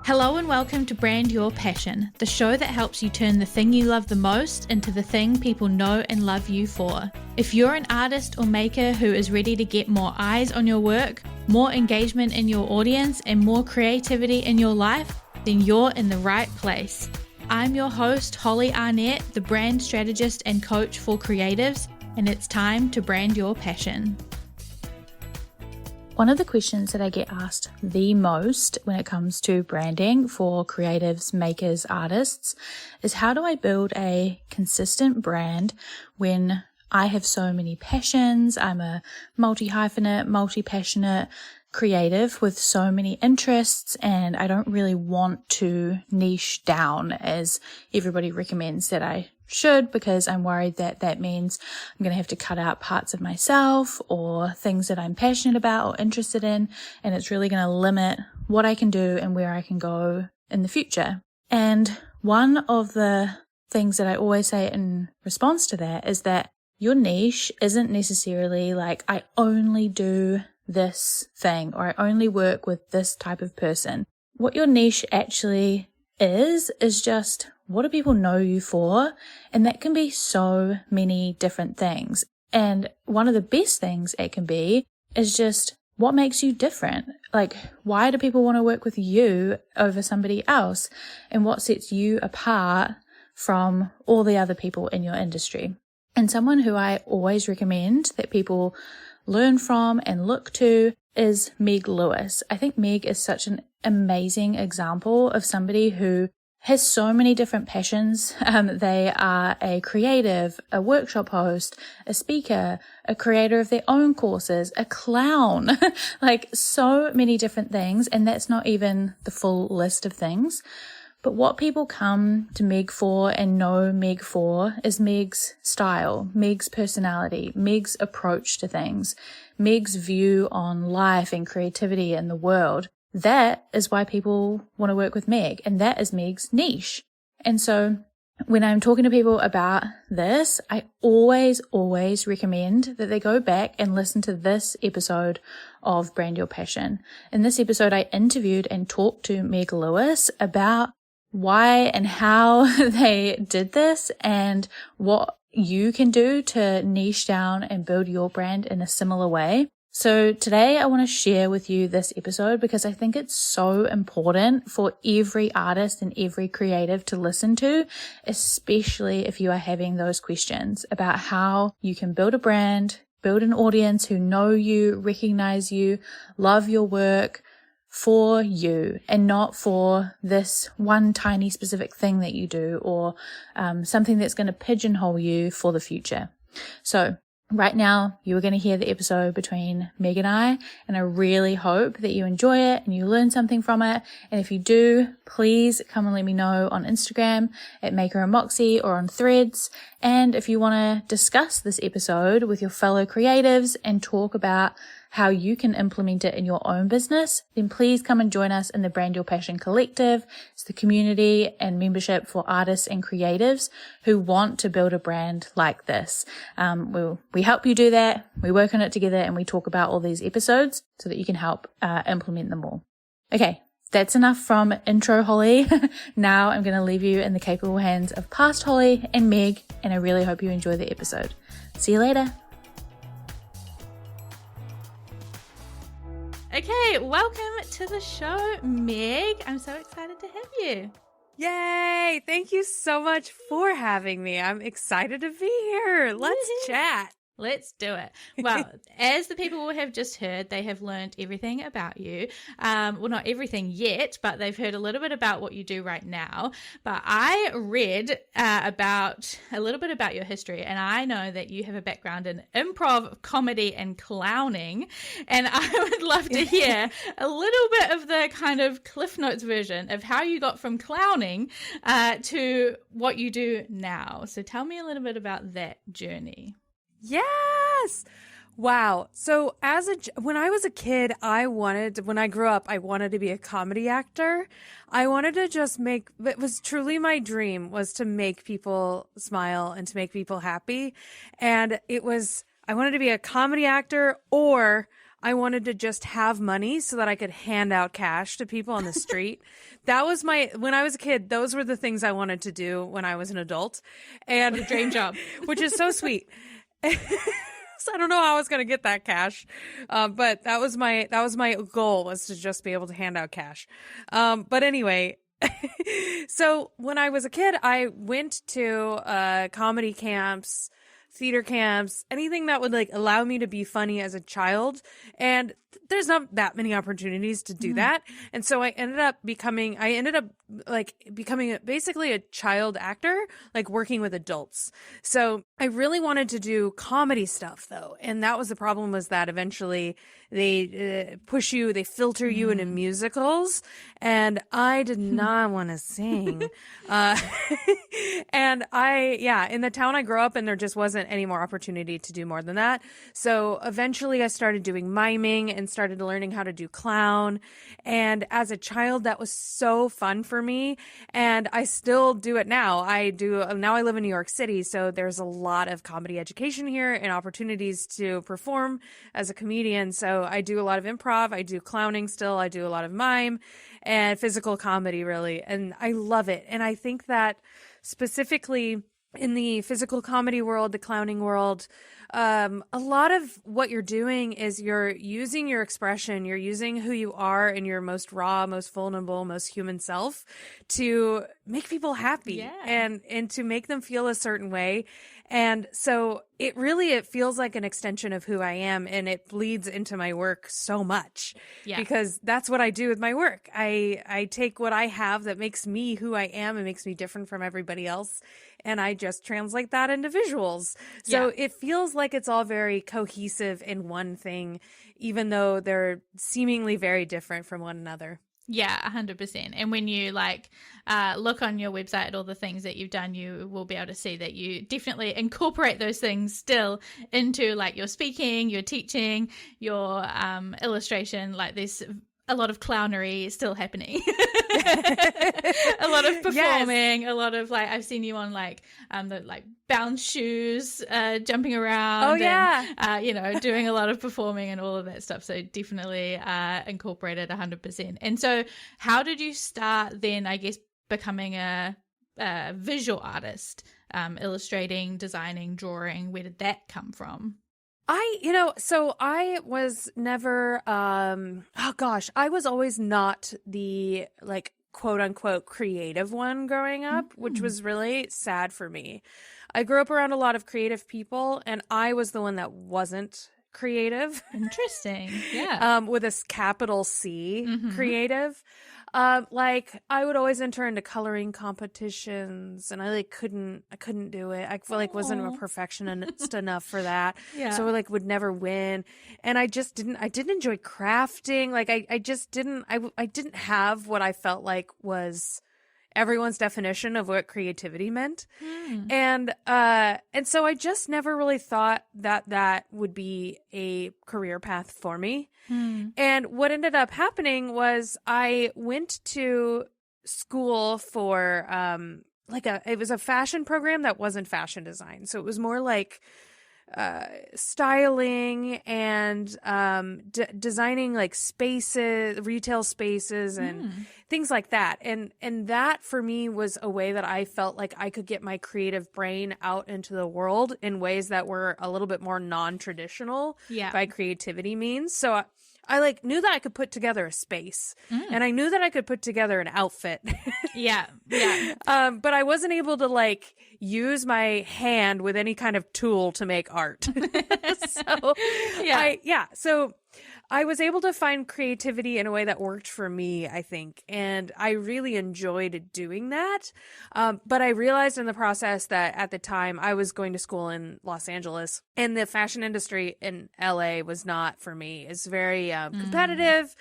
Hello and welcome to Brand Your Passion, the show that helps you turn the thing you love the most into the thing people know and love you for. If you're an artist or maker who is ready to get more eyes on your work, more engagement in your audience, and more creativity in your life, then you're in the right place. I'm your host, Holly Arnett, the brand strategist and coach for creatives, and it's time to brand your passion. One of the questions that I get asked the most when it comes to branding for creatives, makers, artists is how do I build a consistent brand when I have so many passions? I'm a multi-hyphenate, multi-passionate creative with so many interests, and I don't really want to niche down as everybody recommends that I should, because I'm worried that that means I'm going to have to cut out parts of myself or things that I'm passionate about or interested in, and it's really going to limit what I can do and where I can go in the future. And one of the things that I always say in response to that is that your niche isn't necessarily like, I only do this thing or I only work with this type of person. What your niche actually is just, what do people know you for? And that can be so many different things. And one of the best things it can be is just what makes you different. Like, why do people want to work with you over somebody else? And what sets you apart from all the other people in your industry? And someone who I always recommend that people learn from and look to is Meg Lewis. I think Meg is such an amazing example of somebody who has so many different passions. They are a creative, a workshop host, a speaker, a creator of their own courses, a clown, like so many different things. And that's not even the full list of things. But what people come to Meg for and know Meg for is Meg's style, Meg's personality, Meg's approach to things, Meg's view on life and creativity and the world. That is why people want to work with Meg, and that is Meg's niche. And so when I'm talking to people about this, I always recommend that they go back and listen to this episode of Brand Your Passion. In this episode, I interviewed and talked to Meg Lewis about why and how they did this and what you can do to niche down and build your brand in a similar way. So today I want to share with you this episode because I think it's so important for every artist and every creative to listen to, especially if you are having those questions about how you can build a brand, build an audience who know you, recognize you, love your work for you and not for this one tiny specific thing that you do or something that's going to pigeonhole you for the future. So right now, you are going to hear the episode between Meg and I really hope that you enjoy it and you learn something from it. And if you do, please come and let me know on Instagram at Maker and Moxie or on Threads. And if you want to discuss this episode with your fellow creatives and talk about how you can implement it in your own business, then please come and join us in the Brand Your Passion Collective. It's the community and membership for artists and creatives who want to build a brand like this. We help you do that. We work on it together and we talk about all these episodes so that you can help implement them all. Okay, that's enough from intro Holly. Now I'm going to leave you in the capable hands of past Holly and Meg, and I really hope you enjoy the episode. See you later. Okay, welcome to the show, Meg. I'm so excited to have you. Yay! Thank you so much for having me. I'm excited to be here. Let's chat. Let's do it. Well, as the people will have just heard, they have learned everything about you. Well, not everything yet, but they've heard a little bit about what you do right now. But I read about a little bit about your history, and I know that you have a background in improv, comedy, and clowning. And I would love to hear a little bit of the kind of Cliff Notes version of how you got from clowning to what you do now. So tell me a little bit about that journey. Yes. Wow. So when I was a kid, when I grew up, I wanted to be a comedy actor. I wanted to it was truly my dream was to make people smile and to make people happy. And I wanted to be a comedy actor or I wanted to just have money so that I could hand out cash to people on the street. That was when I was a kid, those were the things I wanted to do when I was an adult. And What a dream job. which is so sweet. So I don't know how I was going to get that cash. But that was my goal, was to just be able to hand out cash. But anyway, so when I was a kid, I went to comedy camps, theater camps, anything that would like allow me to be funny as a child. And there's not that many opportunities to do that. And so I ended up becoming basically a child actor, like working with adults. So I really wanted to do comedy stuff though. And that was the problem, was that eventually they they filter you into musicals. And I did not want to sing. And in the town I grew up in, there just wasn't any more opportunity to do more than that. So eventually I started doing miming and started learning how to do clown. And as a child, that was so fun for me. And I still do it now. Now I live in New York City, so there's a lot of comedy education here and opportunities to perform as a comedian. So I do a lot of improv. I do clowning still. I do a lot of mime and physical comedy, really. And I love it. And I think that specifically in the physical comedy world, the clowning world, a lot of what you're doing is you're using your expression, you're using who you are in your most raw, most vulnerable, most human self to make people happy and to make them feel a certain way. And so it feels like an extension of who I am, and it bleeds into my work so much because that's what I do with my work. I take what I have that makes me who I am and makes me different from everybody else, and I just translate that into visuals. So it feels like it's all very cohesive in one thing, even though they're seemingly very different from one another. Yeah, 100%. And when you look on your website at all the things that you've done, you will be able to see that you definitely incorporate those things still into like your speaking, your teaching, your illustration. Like there's a lot of clownery still happening. A lot of performing, a lot of I've seen you on the bounce shoes, jumping around. And, doing a lot of performing and all of that stuff. So definitely incorporated 100%. And so how did you start then, I guess, becoming a visual artist, illustrating, designing, drawing? Where did that come from? So I was never, I was always not the quote unquote creative one growing up, which was really sad for me. I grew up around a lot of creative people, and I was the one that wasn't creative. Interesting. Yeah. With a capital C, creative. I would always enter into coloring competitions, and I couldn't do it. I feel wasn't a perfectionist enough for that. Yeah. So I would never win. And I didn't enjoy crafting. I didn't have what I felt like was everyone's definition of what creativity meant. And so I just never really thought that would be a career path for me. And what ended up happening was I went to school for it was a fashion program that wasn't fashion design. So it was more like styling and designing spaces, retail spaces, and things like that. And that for me was a way that I felt like I could get my creative brain out into the world in ways that were a little bit more non-traditional by creativity means. So I knew that I could put together a space, and I knew that I could put together an outfit. But I wasn't able to use my hand with any kind of tool to make art. So I was able to find creativity in a way that worked for me, I think. And I really enjoyed doing that. But I realized in the process that at the time I was going to school in Los Angeles, and the fashion industry in LA was not for me. It's very competitive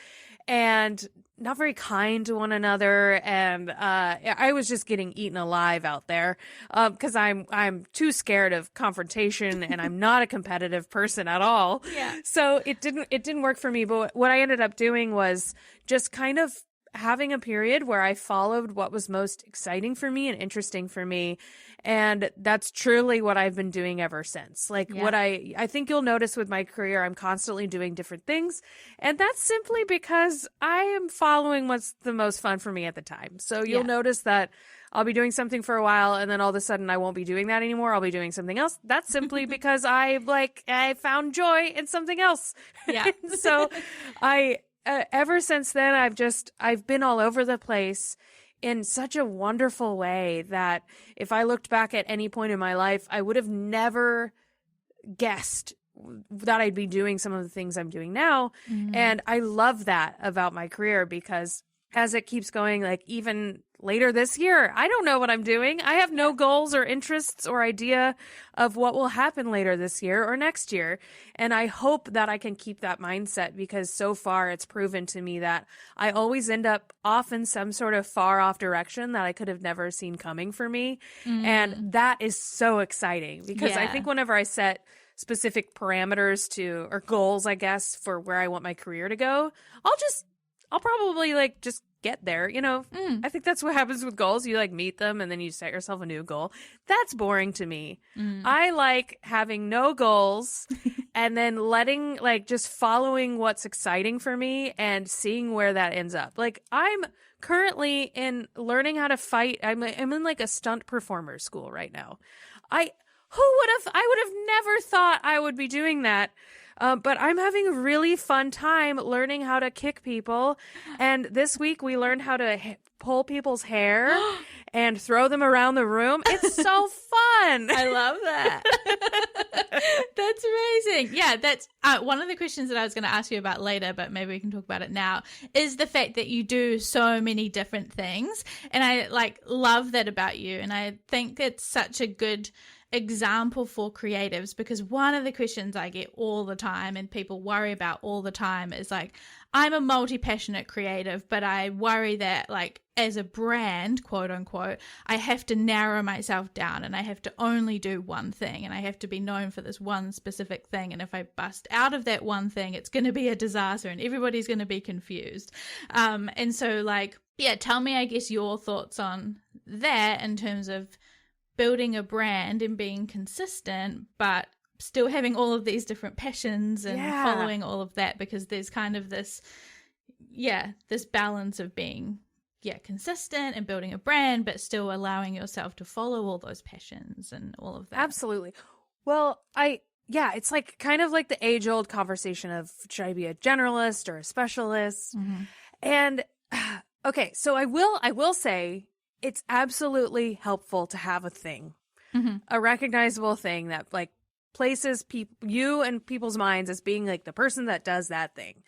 and not very kind to one another. And I was just getting eaten alive out there because I'm too scared of confrontation, and I'm not a competitive person at all. Yeah. So it didn't work for me. But what I ended up doing was just kind of having a period where I followed what was most exciting for me and interesting for me. And that's truly what I've been doing ever since. Like what I think you'll notice with my career, I'm constantly doing different things. And that's simply because I am following what's the most fun for me at the time. So you'll notice that I'll be doing something for a while and then all of a sudden I won't be doing that anymore. I'll be doing something else. That's simply because I found joy in something else. Yeah. So ever since then, I've been all over the place in such a wonderful way that if I looked back at any point in my life, I would have never guessed that I'd be doing some of the things I'm doing now. And I love that about my career because as it keeps going, like even later this year, I don't know what I'm doing. I have no goals or interests or idea of what will happen later this year or next year. And I hope that I can keep that mindset because so far it's proven to me that I always end up off in some sort of far off direction that I could have never seen coming for me. And that is so exciting because I think whenever I set specific parameters or goals, I guess, for where I want my career to go, I'll probably like just get there. You know, I think that's what happens with goals. You like meet them and then you set yourself a new goal. That's boring to me. I like having no goals and then just following what's exciting for me and seeing where that ends up. Like I'm currently in learning how to fight. I'm in like a stunt performer school right now. I would have never thought I would be doing that. But I'm having a really fun time learning how to kick people. And this week we learned how to pull people's hair and throw them around the room. It's so fun. I love that. That's amazing. Yeah, that's one of the questions that I was going to ask you about later, but maybe we can talk about it now, is the fact that you do so many different things. And I love that about you. And I think it's such a good example for creatives because one of the questions I get all the time and people worry about all the time is like, I'm a multi-passionate creative, but I worry that as a brand, quote unquote, I have to narrow myself down and I have to only do one thing and I have to be known for this one specific thing. And if I bust out of that one thing, it's going to be a disaster and everybody's going to be confused. And so tell me, I guess, your thoughts on that in terms of building a brand and being consistent, but still having all of these different passions and following all of that, because there's kind of this balance of being consistent and building a brand, but still allowing yourself to follow all those passions and all of that. Absolutely. Well, it's kind of like the age old conversation of should I be a generalist or a specialist? And okay, so I will say it's absolutely helpful to have a thing, a recognizable thing that places you and people's minds as being the person that does that thing.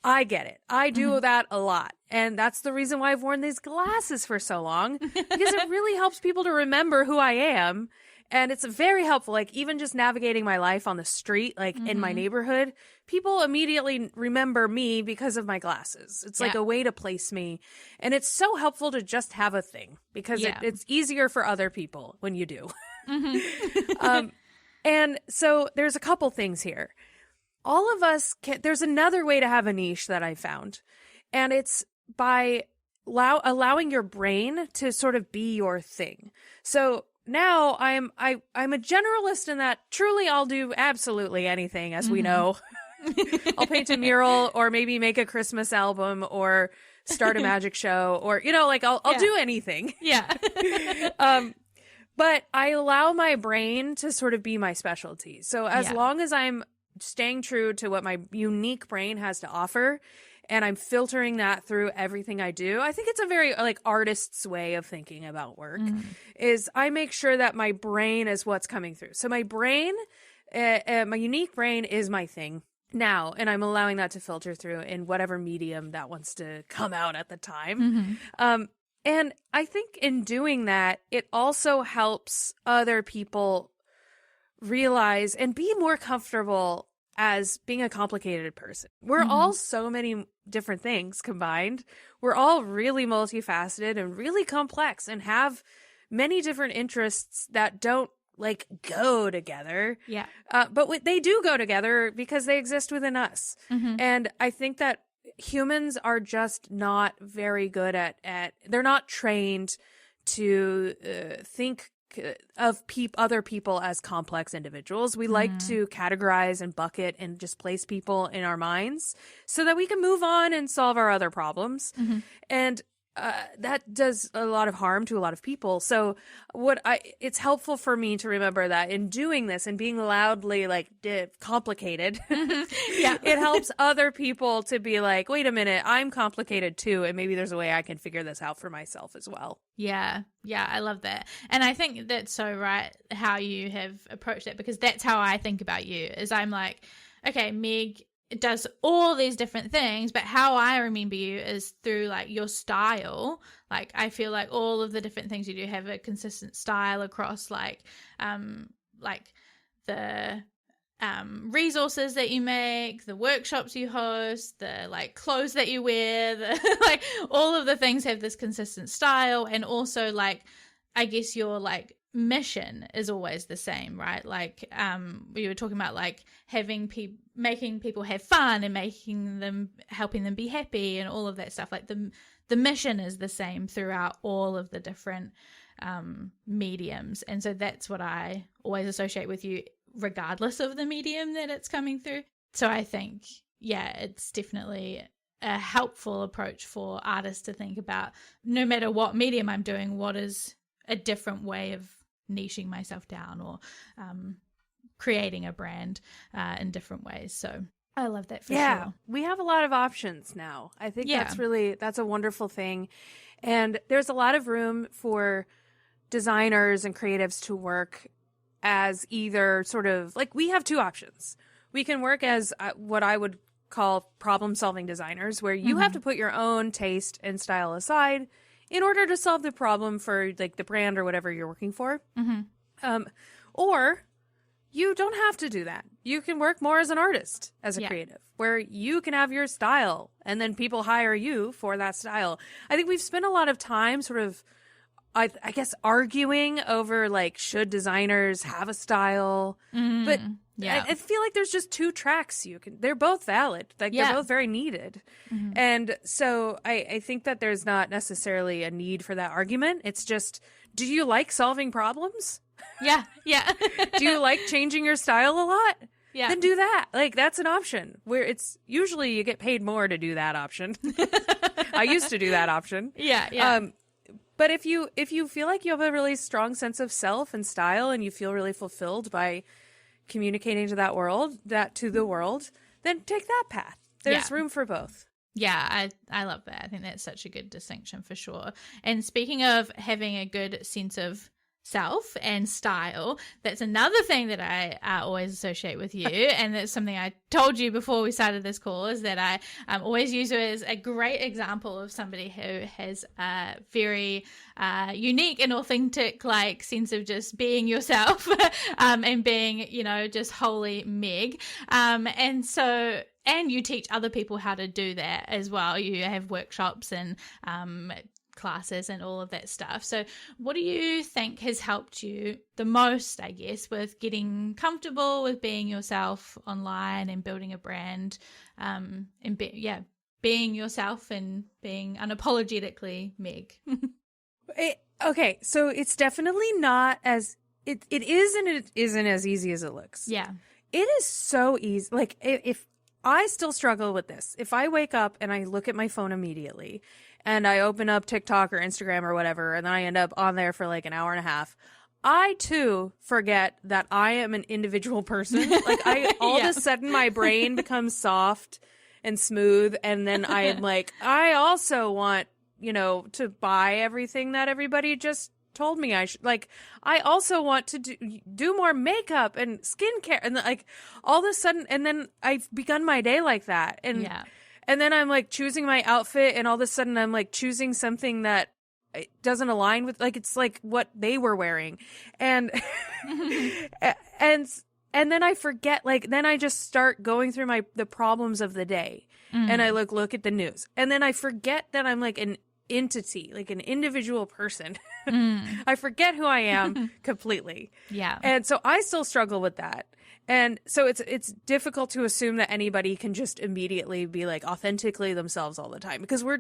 I get it. I do that a lot. And that's the reason why I've worn these glasses for so long, because it really helps people to remember who I am. And it's very helpful. Even just navigating my life on the street, in my neighborhood, people immediately remember me because of my glasses. It's a way to place me. And it's so helpful to just have a thing because it's easier for other people when you do. And so there's a couple things here. All of us there's another way to have a niche that I found. And it's by allowing your brain to sort of be your thing. So now I'm a generalist in that truly I'll do absolutely anything, as we know. I'll paint a mural or maybe make a Christmas album or start a magic show or, I'll do anything. Yeah. But I allow my brain to sort of be my specialty. So as long as I'm staying true to what my unique brain has to offer, and I'm filtering that through everything I do, I think it's a very artist's way of thinking about work, is I make sure that my brain is what's coming through. So my brain, my unique brain is my thing now, and I'm allowing that to filter through in whatever medium that wants to come out at the time. And I think in doing that, it also helps other people realize and be more comfortable as being a complicated person. We're all so many different things combined. We're all really multifaceted and really complex and have many different interests that don't go together. Yeah. But they do go together because they exist within us. And I think that humans are just not very good at they're not trained to think of other people as complex individuals. We like to categorize and bucket and just place people in our minds so that we can move on and solve our other problems. And that does a lot of harm to a lot of people. So it's helpful for me to remember that in doing this and being loudly like complicated, it helps other people to be like, wait a minute, I'm complicated too. And maybe there's a way I can figure this out for myself as well. Yeah. Yeah. I love that. And I think that's so right how you have approached it, because that's how I think about you is I'm like, okay, Meg does all these different things, but how I remember you is through like your style. Like I feel like all of the different things you do have a consistent style across like the resources that you make, the workshops you host, the like clothes that you wear, the like all of the things have this consistent style. And also like I guess your like mission is always the same, right? Like we were talking about like making people have fun and helping them be happy and all of that stuff. Like the mission is the same throughout all of the different mediums. And so that's what I always associate with you, regardless of the medium that it's coming through. So I think, yeah, it's definitely a helpful approach for artists to think about, no matter what medium I'm doing, what is a different way of niching myself down or creating a brand in different ways. So I love that for sure. We have a lot of options now. I think that's a wonderful thing. And there's a lot of room for designers and creatives to work as either sort of like, we have two options. We can work as what I would call problem-solving designers, where you have to put your own taste and style aside in order to solve the problem for like the brand or whatever you're working for. Or you don't have to do that. You can work more as an artist, as a creative, where you can have your style and then people hire you for that style. I think we've spent a lot of time sort of, I guess, arguing over like, should designers have a style? But I feel like there's just two tracks they're both valid. Like they're both very needed. And so I think that there's not necessarily a need for that argument. It's just, do you like solving problems? Yeah. Do you like changing your style a lot? Yeah. Then do that. Like that's an option where it's usually you get paid more to do that option. I used to do that option. Yeah. But if you feel like you have a really strong sense of self and style and you feel really fulfilled by communicating to the world, then take that path. There's room for both. Yeah, I love that. I think that's such a good distinction for sure. And speaking of having a good sense of self and style, that's another thing that I always associate with you. And that's something I told you before we started this call, is that I always use you as a great example of somebody who has a very unique and authentic like sense of just being yourself and being, just wholly Meg. And you teach other people how to do that as well. You have workshops and classes and all of that stuff. So what do you think has helped you the most, I guess, with getting comfortable with being yourself online and building a brand, and being yourself and being unapologetically Meg? Okay, so it's definitely not as it is, and it isn't as easy as it looks. Yeah, it is so easy. Like if I still struggle with this, if I wake up and I look at my phone immediately and I open up TikTok or Instagram or whatever, and then I end up on there for like an hour and a half, I too forget that I am an individual person. Like all of a sudden my brain becomes soft and smooth. And then I am like, I also want, to buy everything that everybody just told me I should. Like, I also want to do more makeup and skincare, and like all of a sudden, and then I've begun my day like that. And then I'm like choosing my outfit, and all of a sudden I'm like choosing something that doesn't align with, like, it's like what they were wearing. And, and then I forget, like, then I just start going through the problems of the day, and I look at the news, and then I forget that I'm like an entity, like an individual person. I forget who I am completely. Yeah. And so I still struggle with that. And so it's difficult to assume that anybody can just immediately be like authentically themselves all the time, because we're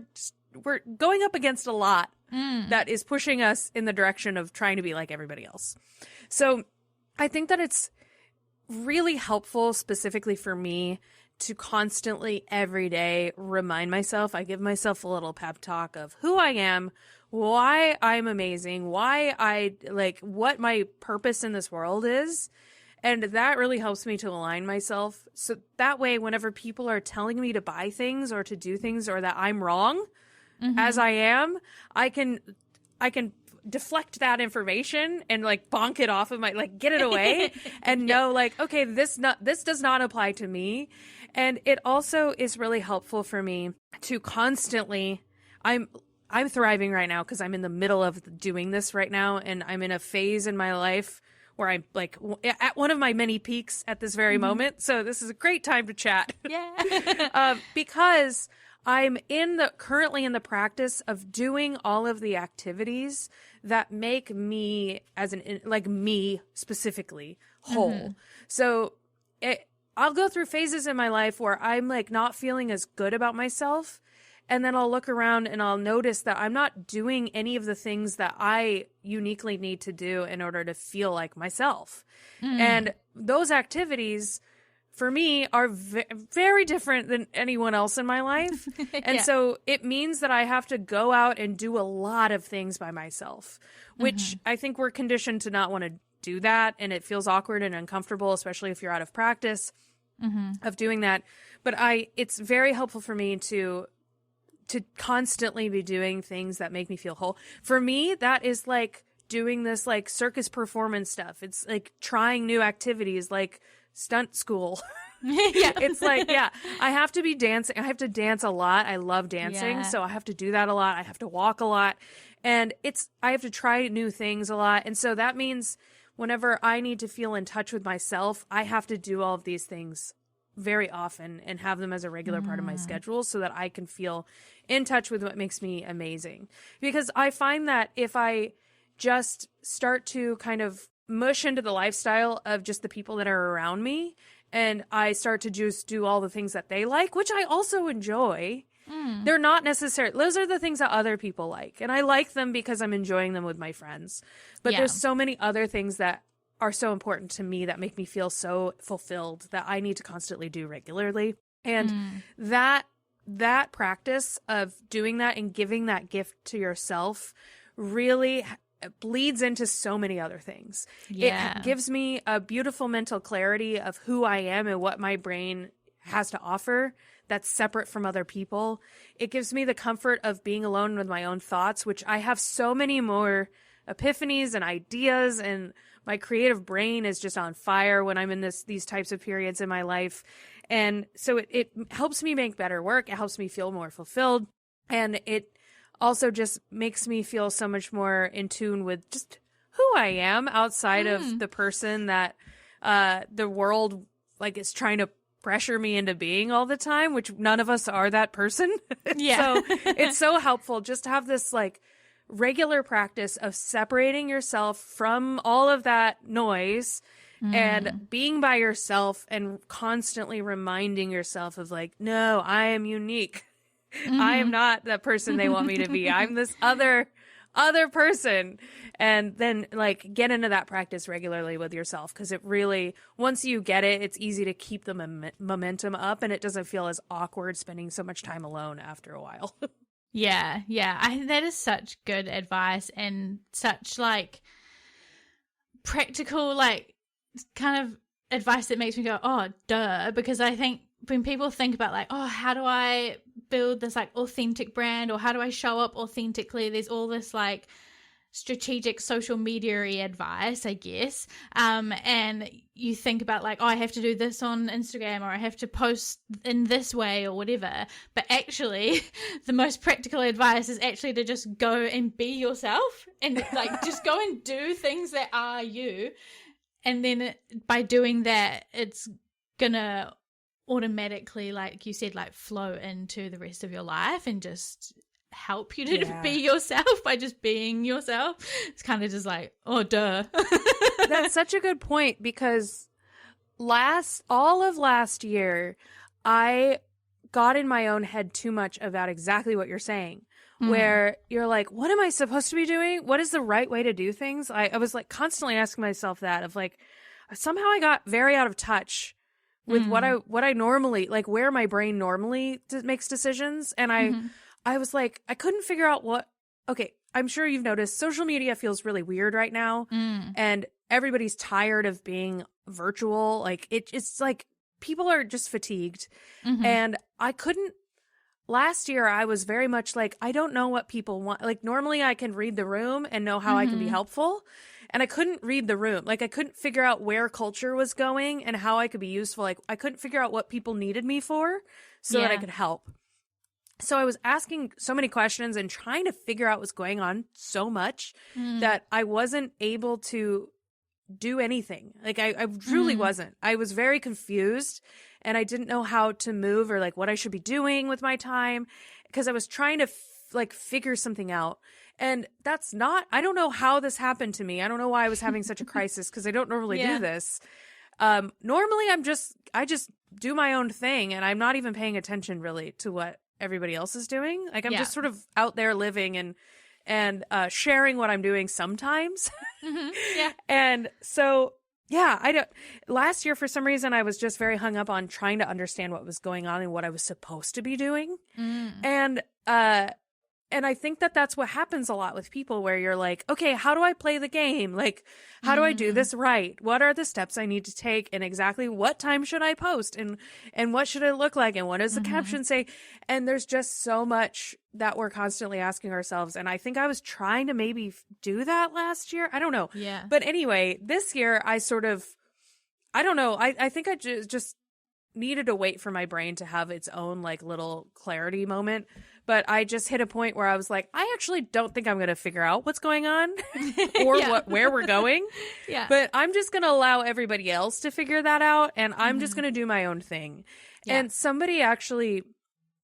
going up against a lot that is pushing us in the direction of trying to be like everybody else. So I think that it's really helpful, specifically for me, to constantly every day remind myself. I give myself a little pep talk of who I am, why I'm amazing, why I like what my purpose in this world is. And that really helps me to align myself. So that way, whenever people are telling me to buy things or to do things, or that I'm wrong as I am, I can deflect that information and like bonk it off of my, like, get it away and know like, okay, this does not apply to me. And it also is really helpful for me to constantly, I'm thriving right now because I'm in the middle of doing this right now. And I'm in a phase in my life where I'm like at one of my many peaks at this very moment. So this is a great time to chat. Yeah. Because I'm currently in the practice of doing all of the activities that make me me specifically whole. So I'll go through phases in my life where I'm like not feeling as good about myself. And then I'll look around and I'll notice that I'm not doing any of the things that I uniquely need to do in order to feel like myself. And those activities for me are very different than anyone else in my life. And so it means that I have to go out and do a lot of things by myself, which I think we're conditioned to not want to do that. And it feels awkward and uncomfortable, especially if you're out of practice of doing that. But it's very helpful for me to constantly be doing things that make me feel whole. For me, that is like doing this like circus performance stuff. It's like trying new activities like stunt school. It's like, I have to be dancing. I have to dance a lot. I love dancing. So I have to do that a lot. I have to walk a lot. And I have to try new things a lot. And so that means whenever I need to feel in touch with myself, I have to do all of these things very often and have them as a regular part of my schedule so that I can feel in touch with what makes me amazing. Because I find that if I just start to kind of mush into the lifestyle of just the people that are around me, and I start to just do all the things that they like, which I also enjoy, they're not necessarily, those are the things that other people like. And I like them because I'm enjoying them with my friends. But there's so many other things that are so important to me that make me feel so fulfilled that I need to constantly do regularly. And that practice of doing that and giving that gift to yourself really bleeds into so many other things. It gives me a beautiful mental clarity of who I am and what my brain has to offer that's separate from other people. It gives me the comfort of being alone with my own thoughts, which I have so many more epiphanies and ideas, and my creative brain is just on fire when I'm in these types of periods in my life. And so it helps me make better work. It helps me feel more fulfilled. And it also just makes me feel so much more in tune with just who I am outside of the person that the world like is trying to pressure me into being all the time, which none of us are that person. So it's so helpful just to have this like regular practice of separating yourself from all of that noise and being by yourself and constantly reminding yourself of like, no, I am unique. I am not that person they want me to be. I'm this other person. And then like get into that practice regularly with yourself, because it really, once you get it, it's easy to keep the momentum up, and it doesn't feel as awkward spending so much time alone after a while. Yeah. That is such good advice and such like practical, like kind of advice that makes me go, oh, duh. Because I think when people think about like, oh, how do I build this like authentic brand, or how do I show up authentically? There's all this like strategic social media advice, I guess. And you think about like, oh, I have to do this on Instagram, or I have to post in this way, or whatever. But actually, the most practical advice is actually to just go and be yourself and like just go and do things that are you. And then by doing that, it's gonna automatically, like you said, like flow into the rest of your life and just help you to be yourself by just being yourself. It's kind of just like, oh, duh. That's such a good point, because all of last year, I got in my own head too much about exactly what you're saying, where you're like, what am I supposed to be doing? What is the right way to do things? I was like constantly asking myself that of like, somehow I got very out of touch with what I normally, like where my brain normally makes decisions. And I was like, I couldn't figure out okay, I'm sure you've noticed social media feels really weird right now. And everybody's tired of being virtual. Like it's like people are just fatigued. And last year I was very much like, I don't know what people want. Like normally I can read the room and know how I can be helpful. And I couldn't read the room. Like I couldn't figure out where culture was going and how I could be useful. Like I couldn't figure out what people needed me for so that I could help. So I was asking so many questions and trying to figure out what's going on so much that I wasn't able to do anything. Like I truly wasn't. I was very confused and I didn't know how to move or like what I should be doing with my time because I was trying to figure something out. And I don't know how this happened to me. I don't know why I was having such a crisis because I don't normally do this. Normally I just do my own thing and I'm not even paying attention really to what everybody else is doing. Like I'm just sort of out there living and sharing what I'm doing sometimes. And so, last year for some reason I was just very hung up on trying to understand what was going on and what I was supposed to be doing. And I think that's what happens a lot with people where you're like, okay, how do I play the game? Like, how do I do this right? What are the steps I need to take? And exactly what time should I post? And what should it look like? And what does the caption say? And there's just so much that we're constantly asking ourselves. And I think I was trying to maybe do that last year. I don't know. Yeah. But anyway, this year I don't know. I think I just needed to wait for my brain to have its own like little clarity moment. But I just hit a point where I was like, I actually don't think I'm going to figure out what's going on or where we're going. But I'm just going to allow everybody else to figure that out. And I'm just going to do my own thing. And somebody actually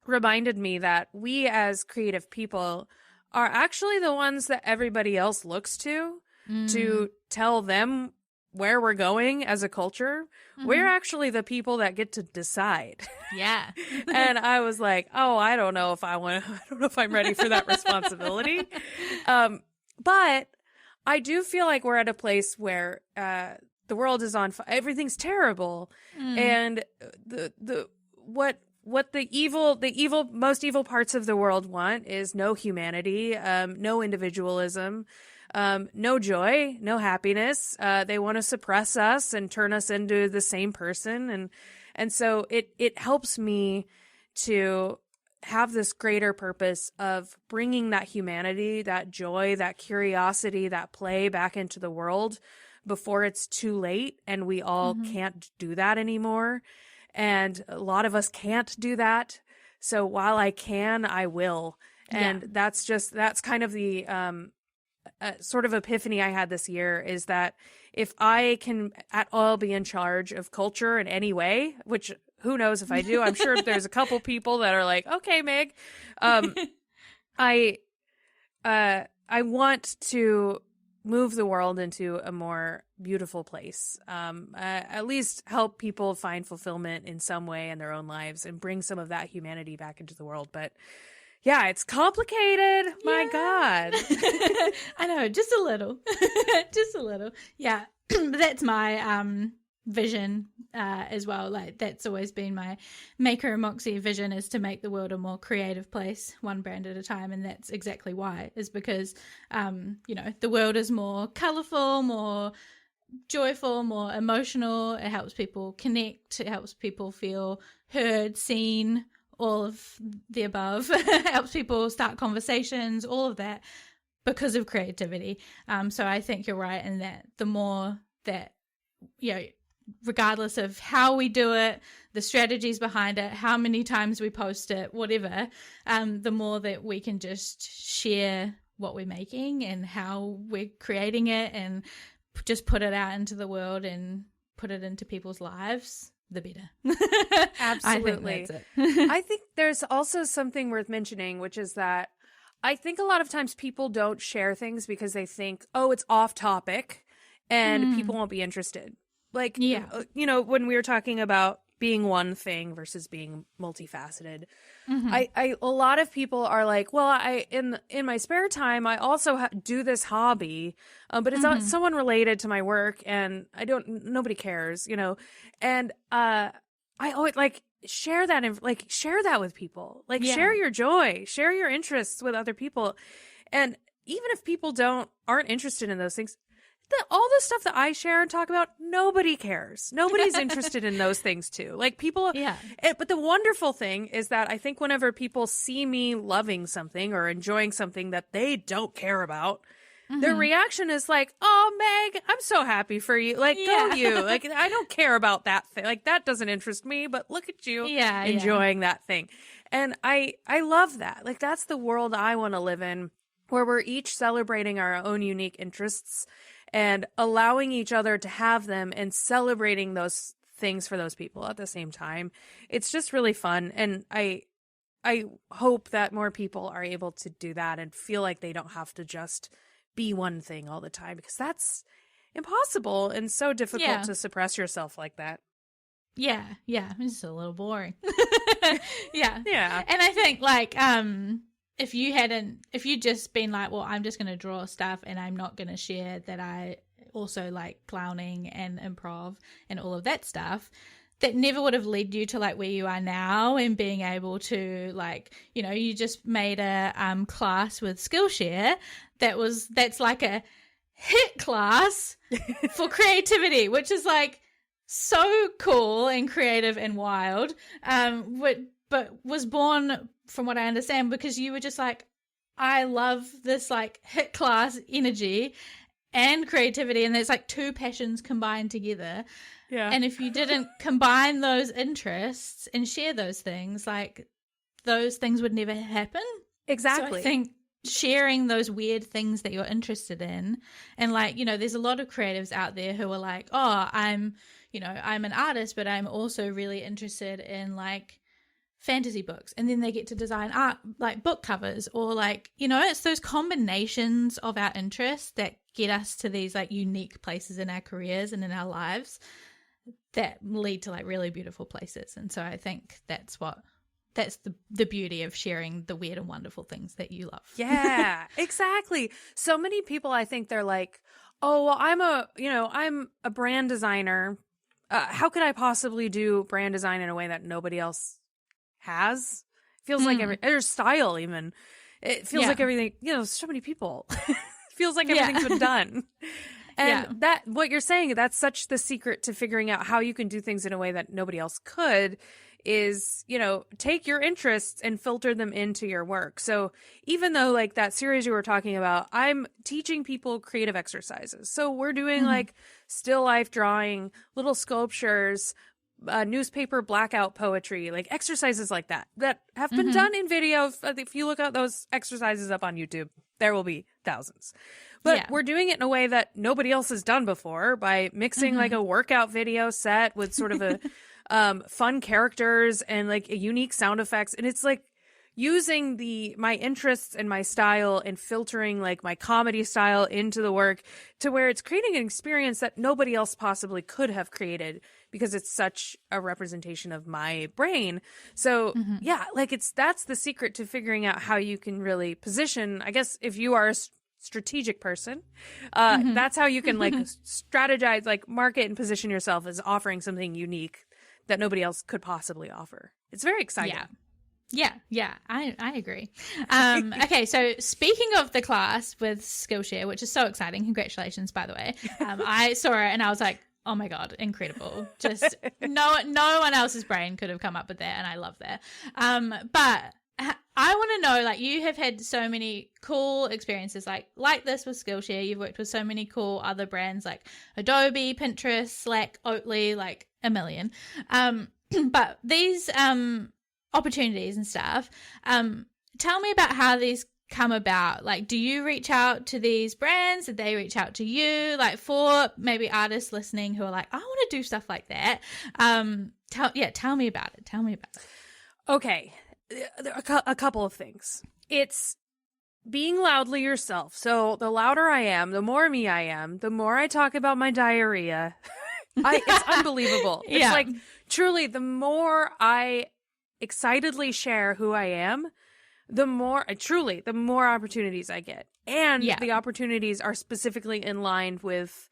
reminded me that we as creative people are actually the ones that everybody else looks to tell them where we're going as a culture. We're actually the people that get to decide. And I was like, oh, I don't know if I'm ready for that responsibility. But I do feel like we're at a place where the world is on fire. Everything's terrible. And what the most evil parts of the world want is no humanity, no individualism, no joy, no happiness. They want to suppress us and turn us into the same person. And so it helps me to have this greater purpose of bringing that humanity, that joy, that curiosity, that play back into the world before it's too late and we all can't do that anymore. And a lot of us can't do that. So while I can, I will. And that's kind of the sort of epiphany I had this year is that if I can at all be in charge of culture in any way, which who knows if I do, I'm sure there's a couple people that are like, okay, Meg, I want to move the world into a more beautiful place, at least help people find fulfillment in some way in their own lives and bring some of that humanity back into the world. But yeah, it's complicated. My God. I know, just a little. Just a little. Yeah. That's my vision as well. Like that's always been my Maker and Moxie vision, is to make the world a more creative place, one brand at a time. And that's exactly why, is because, the world is more colorful, more joyful, more emotional. It helps people connect. It helps people feel heard, seen, all of the above. It helps people start conversations, all of that because of creativity. So I think you're right in that the more that, regardless of how we do it, the strategies behind it, how many times we post it, whatever, the more that we can just share what we're making and how we're creating it and just put it out into the world and put it into people's lives, the better. Absolutely. I think that's it. I think there's also something worth mentioning, which is that I think a lot of times people don't share things because they think, oh, it's off topic and people won't be interested. Like, Yeah. when we were talking about being one thing versus being multifaceted, a lot of people are like, well, in my spare time, I also do this hobby, but it's not someone related to my work, and nobody cares, and I always like share that and share that with people, like share your joy, share your interests with other people, and even if people aren't interested in those things. All the stuff that I share and talk about, nobody cares. Nobody's interested in those things too. Like people, but the wonderful thing is that I think whenever people see me loving something or enjoying something that they don't care about, their reaction is like, "Oh, Meg, I'm so happy for you. Like, go you. Like, I don't care about that thing. Like, that doesn't interest me, but look at you enjoying that thing." And I love that. Like, that's the world I want to live in, where we're each celebrating our own unique interests and allowing each other to have them and celebrating those things for those people at the same time. It's just really fun. And I hope that more people are able to do that and feel like they don't have to just be one thing all the time, because that's impossible and so difficult to suppress yourself like that. Yeah. It's a little boring. Yeah. Yeah. And I think if you'd just been like, well, I'm just going to draw stuff and I'm not going to share that I also like clowning and improv and all of that stuff, that never would have led you to like where you are now and being able to you just made a class with Skillshare that's like a hit class for creativity, which is like so cool and creative and wild, but was born, from what I understand, because you were just like, I love this like hit class energy and creativity, and there's like two passions combined together. Yeah. And if you didn't combine those interests and share those things, like those things would never happen. Exactly. So I think sharing those weird things that you're interested in, and there's a lot of creatives out there who are like, oh, I'm an artist, but I'm also really interested in like fantasy books, and then they get to design art, like book covers, or it's those combinations of our interests that get us to these like unique places in our careers and in our lives that lead to like really beautiful places. And so I think that's the beauty of sharing the weird and wonderful things that you love. Yeah, exactly. So many people, I think they're like, oh, well, I'm a brand designer. How could I possibly do brand design in a way that nobody else has? Feels like there's style even. It feels like everything, so many people. Feels like everything's been done. And that, what you're saying, that's such the secret to figuring out how you can do things in a way that nobody else could, is, take your interests and filter them into your work. So even though like that series you were talking about, I'm teaching people creative exercises. So we're doing like still life drawing, little sculptures, newspaper blackout poetry, like exercises like that have been done in video. If you look at those exercises up on YouTube, there will be thousands. But we're doing it in a way that nobody else has done before, by mixing like a workout video set with sort of a fun characters and like a unique sound effects. And it's like using my interests and my style and filtering like my comedy style into the work to where it's creating an experience that nobody else possibly could have created, because it's such a representation of my brain. So that's the secret to figuring out how you can really position, I guess, if you are a strategic person, that's how you can like strategize, like market and position yourself as offering something unique that nobody else could possibly offer. It's very exciting. Yeah, I agree. Okay, so speaking of the class with Skillshare, which is so exciting, congratulations, by the way. I saw it and I was like, oh my God, incredible. Just no one else's brain could have come up with that, and I love that. But I want to know, like, you have had so many cool experiences like this with Skillshare. You've worked with so many cool other brands like Adobe, Pinterest, Slack, Oatly, like a million. But these opportunities and stuff, tell me about how these come about. Like, do you reach out to these brands? Did they reach out to you? Like, for maybe artists listening who are like, I want to do stuff like that. Tell me about it. Okay. A couple of things. It's being loudly yourself. So the louder I am, the more me I am, the more I talk about my diarrhea, It's unbelievable. Yeah. It's like, truly, the more I excitedly share who I am, the more opportunities I get. And the opportunities are specifically in line with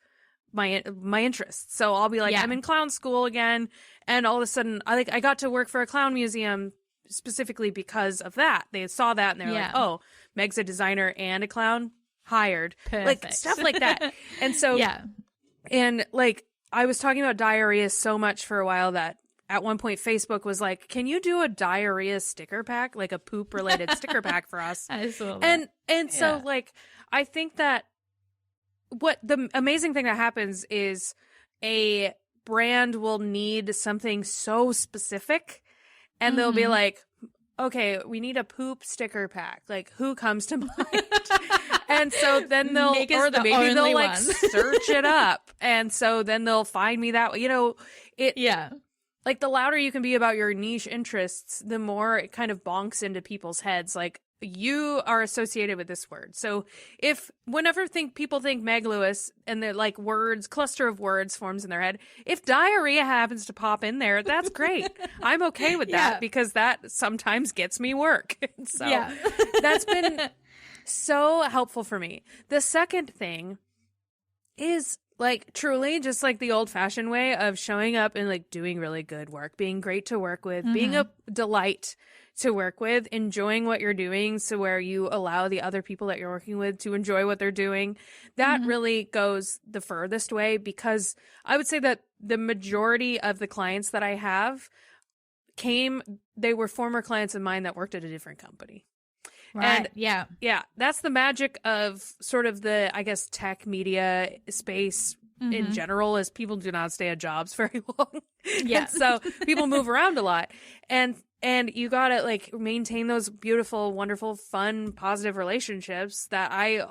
my interests. So I'll be like, I'm in clown school again. And all of a sudden I got to work for a clown museum specifically because of that. They saw that and they're like, oh, Meg's a designer and a clown, hired. Perfect. Like stuff like that. And so, and like, I was talking about diarrhea so much for a while that at one point Facebook was like, can you do a diarrhea sticker pack, like a poop related sticker pack for us? I saw that. And so like, I think that what the amazing thing that happens is a brand will need something so specific and they'll be like, okay, we need a poop sticker pack. Like, who comes to mind? And so then maybe they'll like search it up. And so then they'll find me that way. You know, like the louder you can be about your niche interests, the more it kind of bonks into people's heads. Like, you are associated with this word. So whenever people think Meg Lewis and they're like cluster of words forms in their head, if diarrhea happens to pop in there, that's great. I'm okay with that because that sometimes gets me work. So that's been so helpful for me. The second thing is like truly just like the old fashioned way of showing up and like doing really good work, being great to work with, being a delight to work with, enjoying what you're doing so where you allow the other people that you're working with to enjoy what they're doing. That really goes the furthest way because I would say that the majority of the clients that I have they were former clients of mine that worked at a different company. Right. And that's the magic of sort of the, I guess, tech media space in general, is people do not stay at jobs very long. Yeah. So people move around a lot. And you gotta like maintain those beautiful, wonderful, fun, positive relationships that I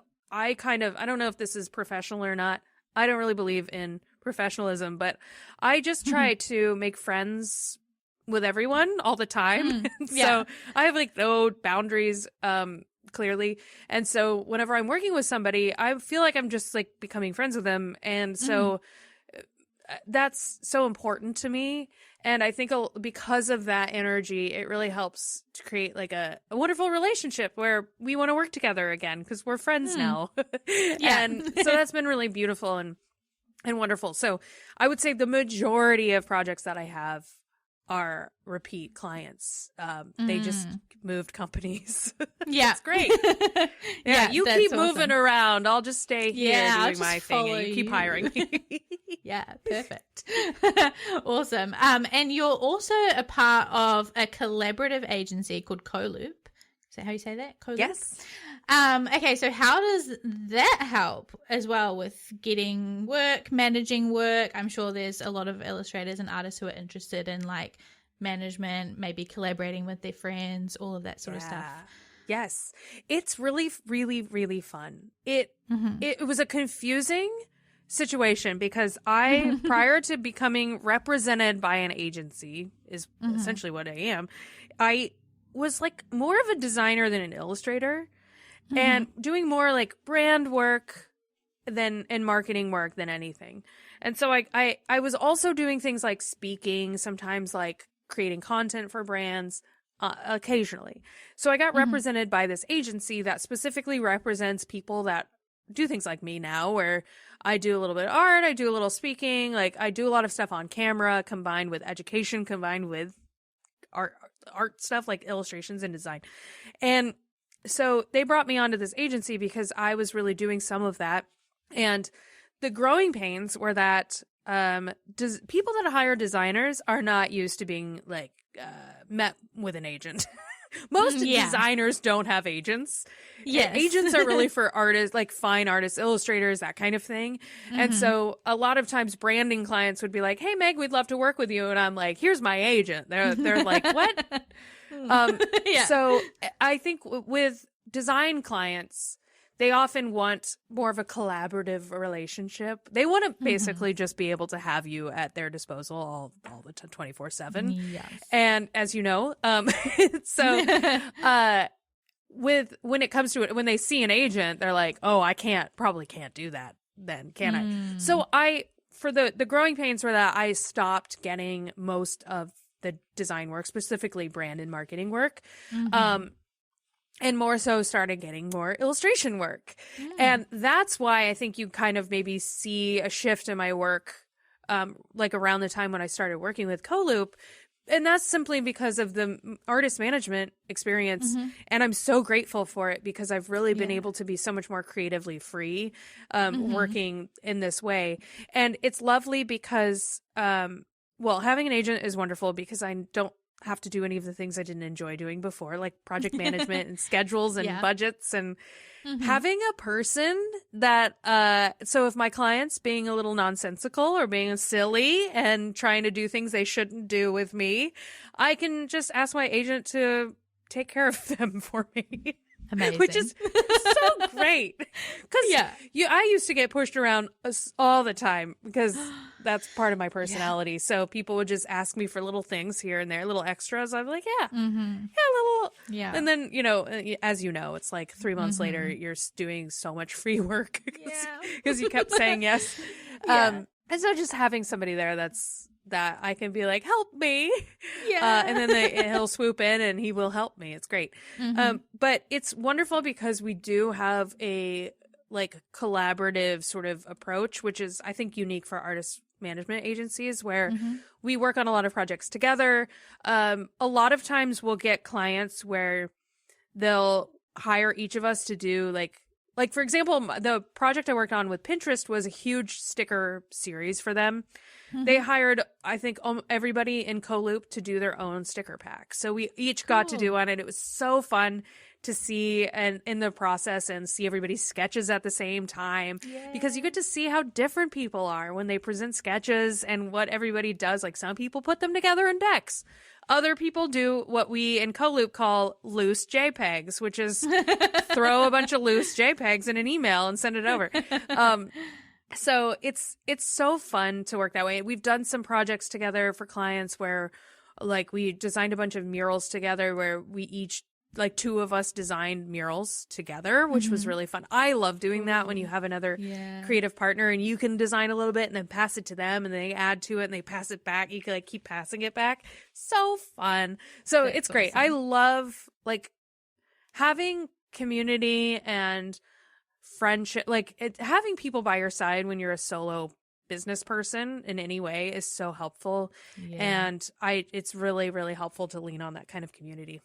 don't know if this is professional or not. I don't really believe in professionalism, but I just try to make friends with everyone all the time. So I have like no boundaries, clearly. And so whenever I'm working with somebody, I feel like I'm just like becoming friends with them. And so that's so important to me. And I think because of that energy, it really helps to create like a wonderful relationship where we want to work together again because we're friends now. And so that's been really beautiful and wonderful. So I would say the majority of projects that I have are repeat clients. They just moved companies. It's great. You keep moving around. I'll just stay here doing my thing and you keep hiring me. Yeah, perfect. Awesome. And you're also a part of a collaborative agency called Coloop. Is that how you say that? Coloop? Yes. Okay, so how does that help as well with getting work, managing work? I'm sure there's a lot of illustrators and artists who are interested in like management, maybe collaborating with their friends, all of that sort of stuff. Yes. It's really, really, really fun. It was a confusing situation because I, prior to becoming represented by an agency, is essentially what I am, I was like more of a designer than an illustrator. And doing more like brand work and marketing work than anything. And so I was also doing things like speaking, sometimes like creating content for brands, occasionally. So I got represented by this agency that specifically represents people that do things like me now, where I do a little bit of art, I do a little speaking, like I do a lot of stuff on camera combined with education, combined with art stuff like illustrations and design. And so they brought me onto this agency because I was really doing some of that. And the growing pains were that people that hire designers are not used to being like met with an agent. Most designers don't have agents. Yes. Agents are really for artists, like fine artists, illustrators, that kind of thing. And so a lot of times branding clients would be like, hey, Meg, we'd love to work with you. And I'm like, here's my agent. They're like, what? So I think with design clients, they often want more of a collaborative relationship. They want to basically just be able to have you at their disposal all the time, 24/7. Yes. And as you know, when it comes to it, when they see an agent, they're like, oh, probably can't do that then, can I? So for the growing pains were that I stopped getting most of the design work, specifically brand and marketing work. And more so started getting more illustration work. And that's why I think you kind of maybe see a shift in my work, like around the time when I started working with Coloop. And that's simply because of the artist management experience. And I'm so grateful for it because I've really been able to be so much more creatively free, working in this way. And it's lovely because, well, having an agent is wonderful because I don't have to do any of the things I didn't enjoy doing before, like project management and schedules and budgets, and having a person that, so if my client's being a little nonsensical or being silly and trying to do things they shouldn't do with me, I can just ask my agent to take care of them for me. Amazing. Which is so great. Because I used to get pushed around all the time because that's part of my personality. Yeah. So people would just ask me for little things here and there, little extras. I'm like, little. Yeah. And then, as you know, it's like 3 months later, you're doing so much free work because you kept saying yes. And so just having somebody there that I can be like, help me. And then he'll swoop in and he will help me. It's great. But it's wonderful because we do have a like collaborative sort of approach, which is, I think, unique for artist management agencies where we work on a lot of projects together. A lot of times we'll get clients where they'll hire each of us to do like, for example, the project I worked on with Pinterest was a huge sticker series for them. They hired, I think, everybody in Coloop to do their own sticker pack. So we each got to do one, and it was so fun to see and in the process and see everybody's sketches at the same time because you get to see how different people are when they present sketches and what everybody does. Like some people put them together in decks. Other people do what we in Coloop call loose JPEGs, which is throw a bunch of loose JPEGs in an email and send it over. So it's so fun to work that way. We've done some projects together for clients where like we designed a bunch of murals together where we each, like two of us designed murals together, which was really fun. I love doing that when you have another creative partner and you can design a little bit and then pass it to them and they add to it and they pass it back. You can like keep passing it back. So fun. So it's great. Awesome. I love like having community and friendship, like having people by your side when you're a solo business person in any way is so helpful. And it's really, really helpful to lean on that kind of community.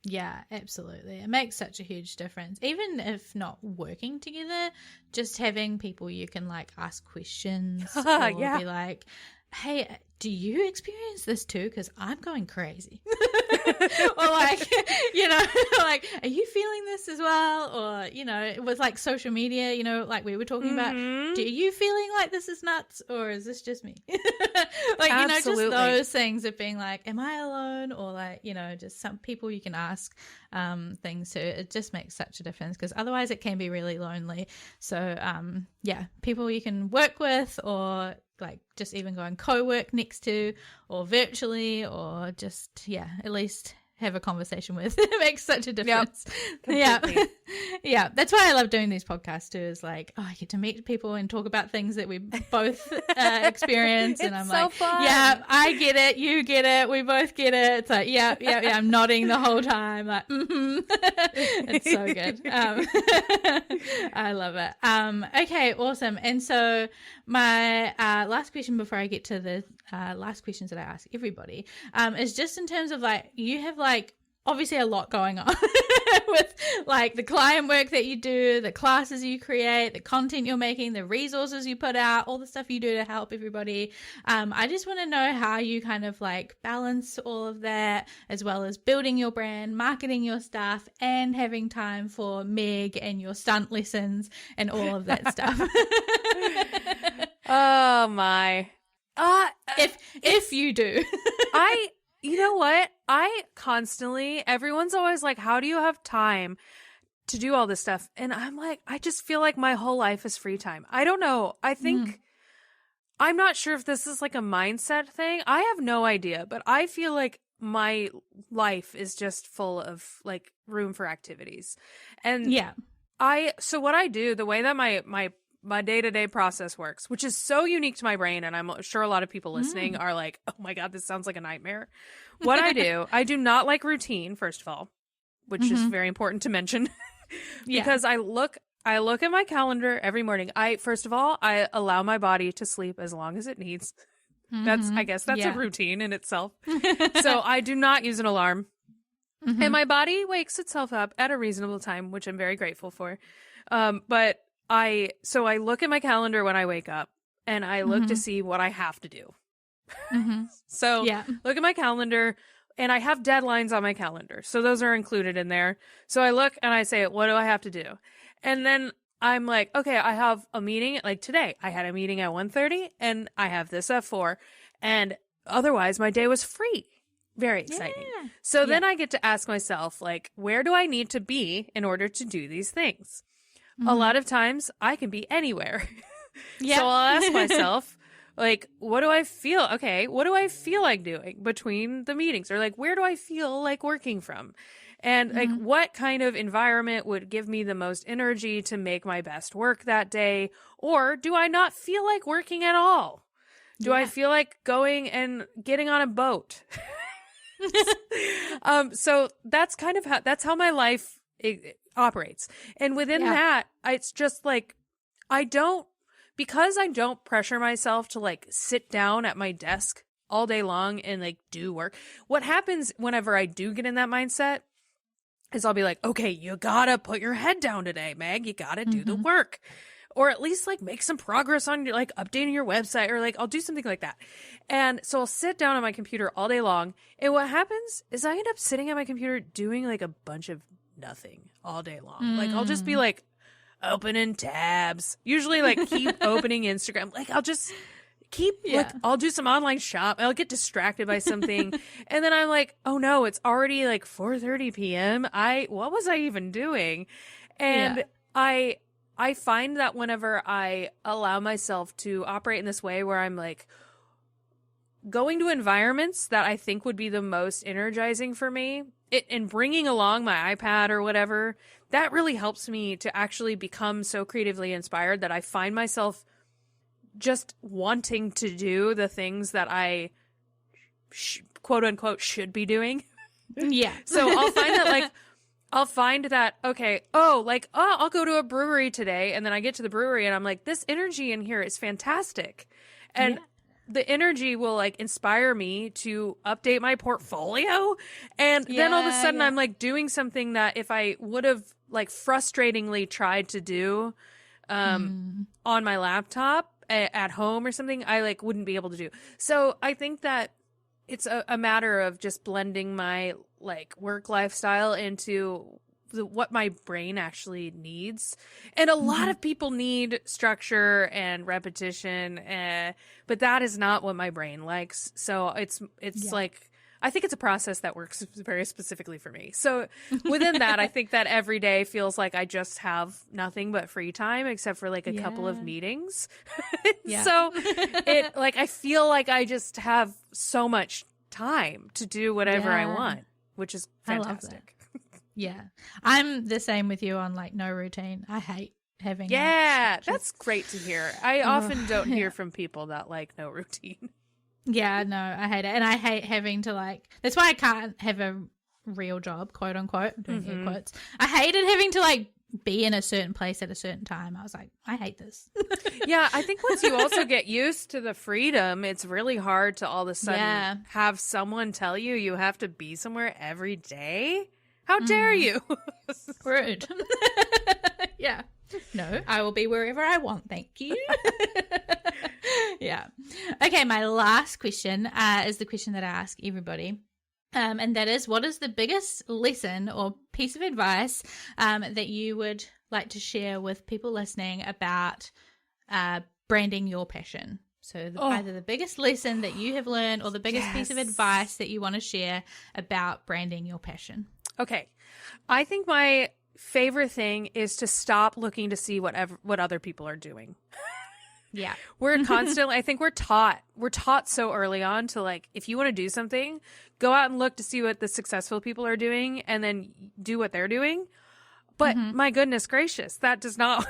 Yeah, absolutely. It makes such a huge difference. Even if not working together, just having people you can like ask questions or be like, hey, do you experience this too? Because I'm going crazy. Or like, like, are you feeling this as well? Or, with like social media, like we were talking about, do you feeling like this is nuts or is this just me? Like, Absolutely. just those things of being like, am I alone? Or like, just some people you can ask things to. It just makes such a difference because otherwise it can be really lonely. So, people you can work with or like just even go and co-work next to or virtually or just at least have a conversation with. It makes such a difference. Yeah, that's why I love doing these podcasts too, is like, I get to meet people and talk about things that we both experience. And I'm so like, fun. Yeah, I get it, you get it, we both get it. It's like, yeah, I'm nodding the whole time, like, It's so good. I love it. Okay, awesome. And so my last question before I get to the last questions that I ask everybody is just in terms of like, you have like obviously a lot going on with like the client work that you do, the classes you create, the content you're making, the resources you put out, all the stuff you do to help everybody. I just want to know how you kind of like balance all of that as well as building your brand, marketing your stuff, and having time for Meg and your stunt lessons and all of that stuff. Oh my. If you do. You know what? Everyone's always like, how do you have time to do all this stuff? And I'm like, I just feel like my whole life is free time. I don't know. I think, I'm not sure if this is like a mindset thing. I have no idea, but I feel like my life is just full of like room for activities. And so what I do, the way that my my day-to-day process works, which is so unique to my brain. And I'm sure a lot of people listening are like, oh my God, this sounds like a nightmare. What I do not like routine, first of all, which is very important to mention because I look at my calendar every morning. First of all, I allow my body to sleep as long as it needs. I guess that's a routine in itself. So I do not use an alarm. And my body wakes itself up at a reasonable time, which I'm very grateful for. But I look at my calendar when I wake up and I look to see what I have to do. So look at my calendar and I have deadlines on my calendar. So those are included in there. So I look and I say, what do I have to do? And then I'm like, okay, I have a meeting. Like today, I had a meeting at 1:30 and I have this at 4. And otherwise, my day was free. Very exciting. Yeah. So then I get to ask myself, like, where do I need to be in order to do these things? A lot of times I can be anywhere. So I'll ask myself, like, what do I feel? Okay, what do I feel like doing between the meetings? Or like, where do I feel like working from? And like, what kind of environment would give me the most energy to make my best work that day? Or do I not feel like working at all? Do I feel like going and getting on a boat? So that's kind of that's how my life operates. And within that, it's just like, because I don't pressure myself to like sit down at my desk all day long and like do work. What happens whenever I do get in that mindset is I'll be like, okay, you gotta put your head down today, Meg. You gotta do the work. Or at least like make some progress on your like updating your website, or like I'll do something like that. And so I'll sit down on my computer all day long. And what happens is I end up sitting at my computer doing like a bunch of nothing all day long. Like I'll just be like opening tabs, usually like keep opening Instagram. Like I'll just keep like, I'll do some online shop. I'll get distracted by something. And then I'm like, oh no, it's already like 4:30 p.m. What was I even doing? And I find that whenever I allow myself to operate in this way where I'm like going to environments that I think would be the most energizing for me, and bringing along my iPad or whatever, that really helps me to actually become so creatively inspired that I find myself just wanting to do the things that I quote unquote should be doing. Yeah. So I'll find that, okay, I'll go to a brewery today, and then I get to the brewery and I'm like, this energy in here is fantastic. And the energy will like inspire me to update my portfolio. And then all of a sudden I'm like doing something that if I would have like frustratingly tried to do on my laptop at home or something, I like wouldn't be able to do. So I think that it's a matter of just blending my like work lifestyle into what my brain actually needs. And a lot of people need structure and repetition, but that is not what my brain likes. So it's like, I think it's a process that works very specifically for me. So within that, I think that every day feels like I just have nothing but free time except for like a couple of meetings. So it like, I feel like I just have so much time to do whatever I want, which is fantastic. Yeah. I'm the same with you on like no routine. I hate having that's great to hear. I often don't hear from people that like no routine. Yeah, no, I hate it. And I hate having to like, that's why I can't have a real job, quote unquote. I'm doing air quotes. I hated having to like be in a certain place at a certain time. I was like, I hate this. Yeah, I think once you also get used to the freedom, it's really hard to all of a sudden have someone tell you you have to be somewhere every day. How dare you? Rude. Yeah. No, I will be wherever I want. Thank you. Yeah. Okay, my last question is the question that I ask everybody. And that is, what is the biggest lesson or piece of advice that you would like to share with people listening about branding your passion? So either the biggest lesson that you have learned or the biggest piece of advice that you want to share about branding your passion. Okay. I think my favorite thing is to stop looking to see what other people are doing. Yeah. We're constantly, I think we're taught so early on to like, if you want to do something, go out and look to see what the successful people are doing and then do what they're doing. But my goodness gracious, that does not,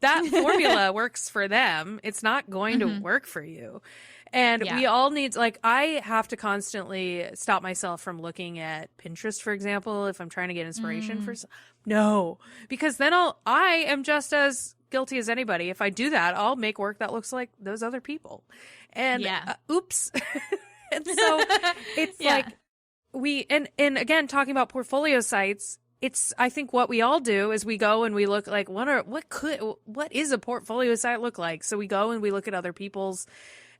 that formula works for them. It's not going to work for you. And we all need, like, I have to constantly stop myself from looking at Pinterest, for example, if I'm trying to get inspiration for no, because then I am just as guilty as anybody. If I do that, I'll make work that looks like those other people. And oops. And so it's like and again, talking about portfolio sites, I think what we all do is we go and we look like, what is a portfolio site look like? So we go and we look at other people's,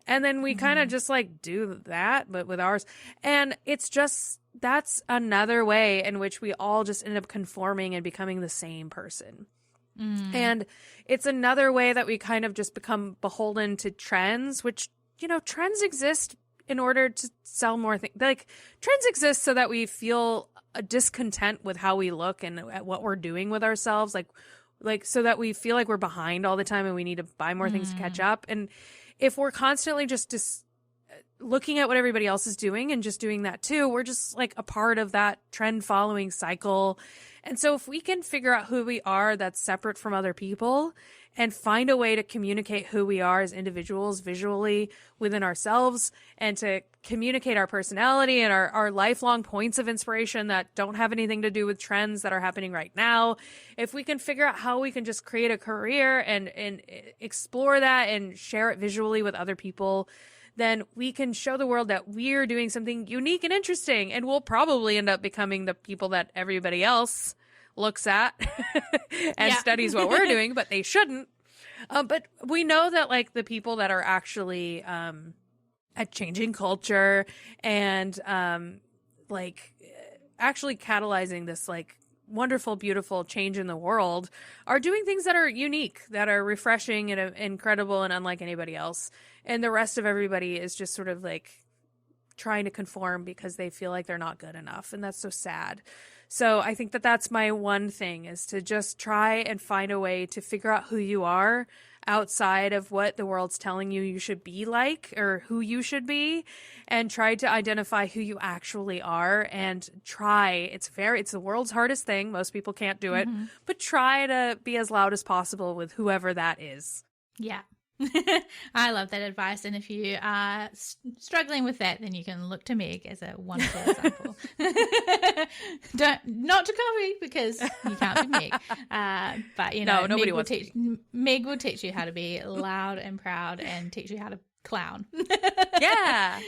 and then we kind of just like do that, but with ours. And it's just, that's another way in which we all just end up conforming and becoming the same person. And it's another way that we kind of just become beholden to trends, which, you know, trends exist in order to sell more things. Like, trends exist so that we feel a discontent with how we look and at what we're doing with ourselves. Like so that we feel like we're behind all the time and we need to buy more things to catch up. And if we're constantly just looking at what everybody else is doing and just doing that too, we're just like a part of that trend following cycle. And so if we can figure out who we are that's separate from other people and find a way to communicate who we are as individuals visually within ourselves, and to communicate our personality and our lifelong points of inspiration that don't have anything to do with trends that are happening right now, if we can figure out how we can just create a career and explore that and share it visually with other people, then we can show the world that we're doing something unique and interesting, and we'll probably end up becoming the people that everybody else looks at and studies what we're doing, but they shouldn't. But we know that, like, the people that are actually at changing culture and actually catalyzing this like wonderful, beautiful change in the world are doing things that are unique, that are refreshing and incredible and unlike anybody else. And the rest of everybody is just sort of like trying to conform because they feel like they're not good enough. And that's so sad. So I think that that's my one thing, is to just try and find a way to figure out who you are outside of what the world's telling you should be like, or who you should be, and try to identify who you actually are and try. It's the world's hardest thing. Most people can't do it, but try to be as loud as possible with whoever that is. Yeah. I love that advice. And if you are struggling with that, then you can look to Meg as a wonderful example. Not to copy, because you can't be Meg. But, you know, no, nobody wants Meg will teach you how to be loud and proud and teach you how to clown. Yeah.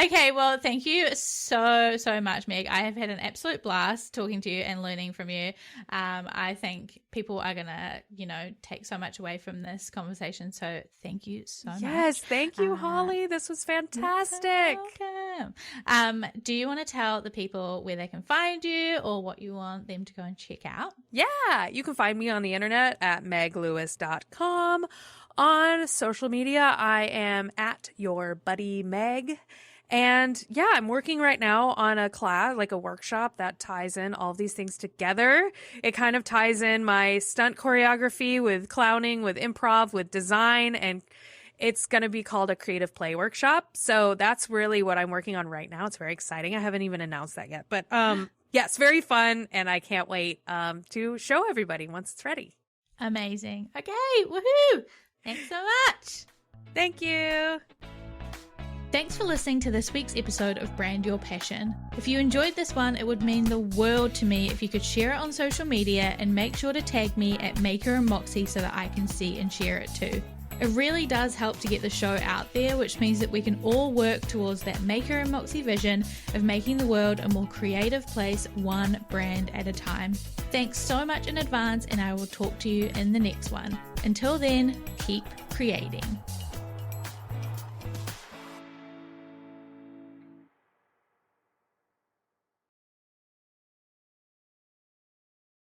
Okay, well, thank you so much, Meg. I have had an absolute blast talking to you and learning from you. I think people are gonna, you know, take so much away from this conversation, so thank you so much. Yes, thank you, Holly. This was fantastic. Welcome. Do you want to tell the people where they can find you, or what you want them to go and check out? Yeah, you can find me on the internet at meglewis.com. On social media, I am at your buddy Meg. And yeah, I'm working right now on a class, like a workshop that ties in all of these things together. It kind of ties in my stunt choreography with clowning, with improv, with design, and it's going to be called a creative play workshop. So that's really what I'm working on right now. It's very exciting. I haven't even announced that yet, but yes, very fun. And I can't wait to show everybody once it's ready. Amazing. Okay. Woohoo. Thanks so much. Thank you. Thanks for listening to this week's episode of Brand Your Passion. If you enjoyed this one, it would mean the world to me if you could share it on social media, and make sure to tag me at Maker and Moxie so that I can see and share it too. It really does help to get the show out there, which means that we can all work towards that Maker and Moxie vision of making the world a more creative place, one brand at a time. Thanks so much in advance, and I will talk to you in the next one. Until then, keep creating.